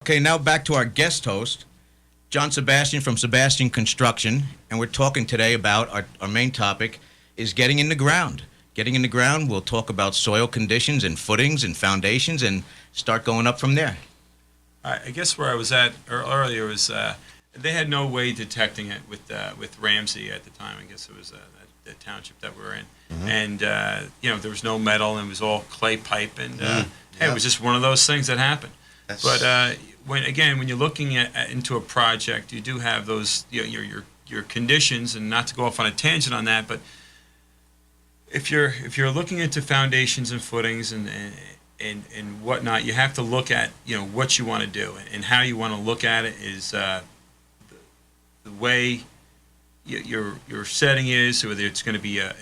Okay, now back to our guest host, John Sebastian from Sebastian Construction, and we're talking today about our main topic is getting in the ground. Getting in the ground, we'll talk about soil conditions and footings and foundations and start going up from there. I guess where I was at earlier was they had no way detecting it with Ramsey at the time. I guess it was the township that we were in, and there was no metal and it was all clay pipe, and it was just one of those things that happened. But when you're looking into a project, you do have those your conditions, and not to go off on a tangent on that, but if you're looking into foundations and footings and whatnot, you have to look at what you want to do, and how you want to look at it is the way your setting is, whether it's going to be an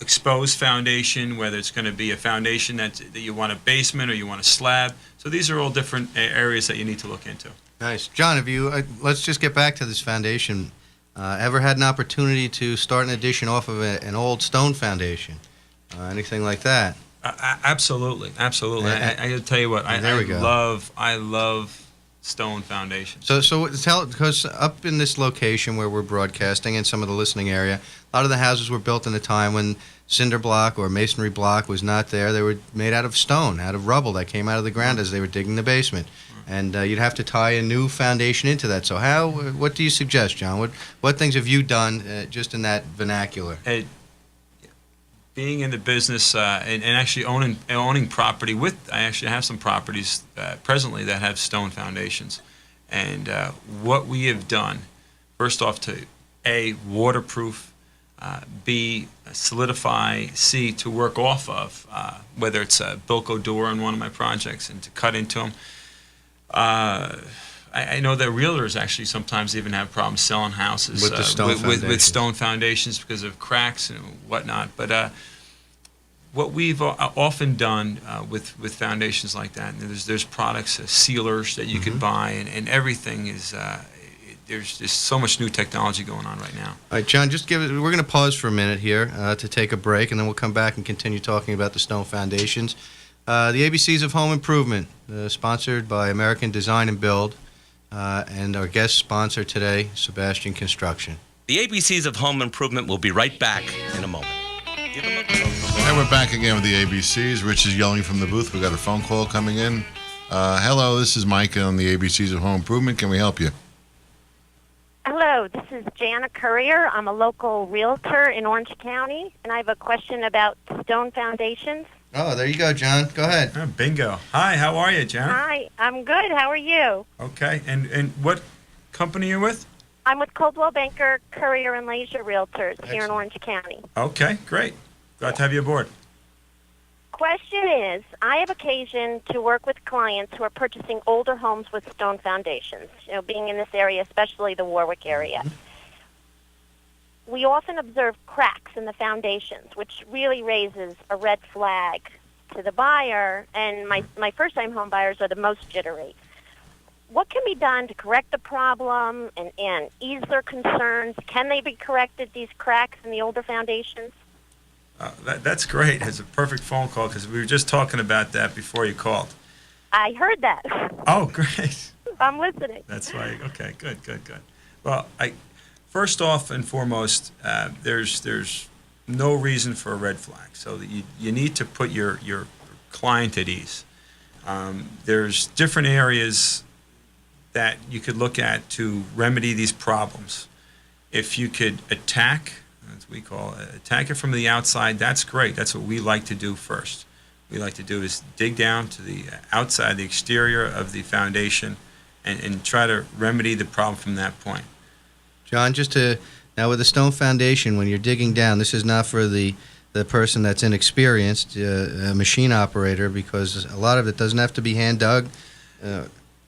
exposed foundation, whether it's going to be a foundation that you want a basement or you want a slab. So these are all different areas that you need to look into. Nice. John, have you, let's just get back to this foundation. Ever had an opportunity to start an addition off of an old stone foundation? Anything like that? Absolutely. I got to tell you what, I love stone foundations. So because up in this location where we're broadcasting and some of the listening area, a lot of the houses were built in a time when cinder block or masonry block was not there. They were made out of stone, out of rubble that came out of the ground as they were digging the basement. And you'd have to tie a new foundation into that. So what do you suggest, John? What things have you done just in that vernacular? Being in the business and actually owning property I actually have some properties presently that have stone foundations. And what we have done, first off, to A, waterproof, B, solidify, C, to work off of, whether it's a Bilco door in one of my projects and to cut into them. I know that realtors actually sometimes even have problems selling houses with stone foundations because of cracks and whatnot. But what we've often done with foundations like that, and there's products, sealers that you can buy, and everything is. There's just so much new technology going on right now. All right, John, we're going to pause for a minute here to take a break, and then we'll come back and continue talking about the stone foundations. The ABCs of Home Improvement, sponsored by American Design and Build, and our guest sponsor today, Sebastian Construction. The ABCs of Home Improvement will be right back in a moment. And we're back again with the ABCs. Rich is yelling from the booth. We got a phone call coming in. Hello, this is Mike on the ABCs of Home Improvement. Can we help you? Hello, this is Jana Courier. I'm a local realtor in Orange County, and I have a question about stone foundations. Oh, there you go, John. Go ahead. Oh, bingo. Hi, how are you, Jana? Hi, I'm good. How are you? Okay, and what company are you with? I'm with Coldwell Banker Courier and Leisure Realtors here in Orange County. Okay, great. Glad to have you aboard. Question is, I have occasion to work with clients who are purchasing older homes with stone foundations, being in this area, especially the Warwick area. We often observe cracks in the foundations, which really raises a red flag to the buyer, and my first-time home buyers are the most jittery. What can be done to correct the problem and ease their concerns? Can they be corrected, these cracks in the older foundations? That's great. It's a perfect phone call because we were just talking about that before you called. I heard that. Oh, great. I'm listening. That's right. Okay, good. Well, first off and foremost, there's no reason for a red flag. So you need to put your client at ease. There's different areas that you could look at to remedy these problems. If you could attack, as we call it, attack it from the outside, that's great. That's what we like to do first. What we like to do is dig down to the outside, the exterior of the foundation, and try to remedy the problem from that point. John, now with the stone foundation, when you're digging down, this is not for the person that's inexperienced, a machine operator, because a lot of it doesn't have to be hand dug.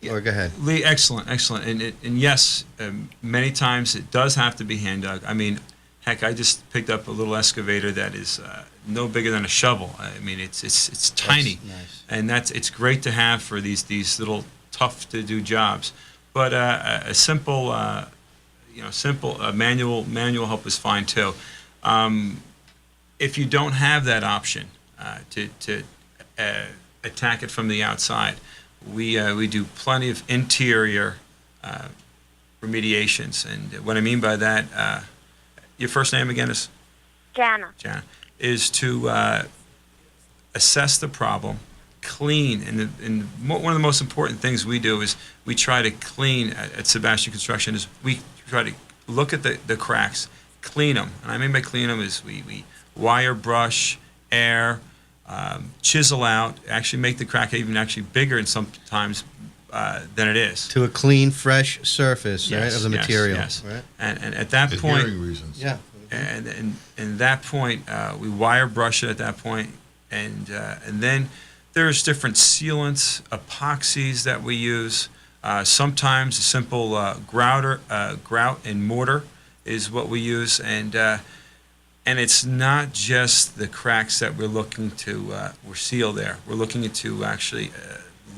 Or go ahead. Lee, excellent. And yes, many times it does have to be hand dug. I mean, heck, I just picked up a little excavator that is no bigger than a shovel. I mean, it's tiny. That's nice. And it's great to have for these little tough to do jobs. But a simple manual help is fine too. If you don't have that option to attack it from the outside, we do plenty of interior remediations. And what I mean by that, your first name again is Jana. Jan, is to assess the problem, clean, and one of the most important things we do is we try to clean at Sebastian Construction is we try to look at the cracks, clean them. And I mean by clean them is we wire brush, air, chisel out, actually make the crack even actually bigger and sometimes than it is. To a clean, fresh surface, right, of the material. Yes. Right? And at that The point, hearing reasons. Yeah. and that point, we wire brush it at that point, and then there's different sealants, epoxies that we use. Sometimes a simple grout and mortar is what we use, and it's not just the cracks that we're looking to we're seal there. We're looking into actually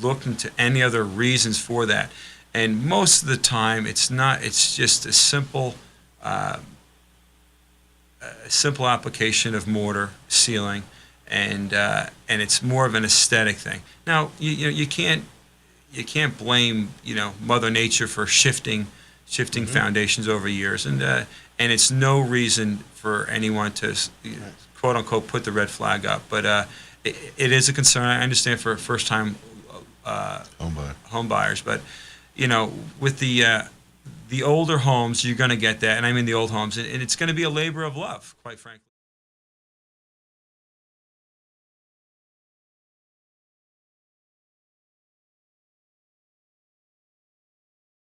look into any other reasons for that, and most of the time it's not. It's just a simple application of mortar sealing, and it's more of an aesthetic thing. Now you can't blame Mother Nature for shifting foundations over years, and it's no reason for anyone to quote unquote put the red flag up. But it is a concern. I understand for first time home buyers, but with the older homes, you're going to get that, and I mean the old homes, and it's going to be a labor of love, quite frankly.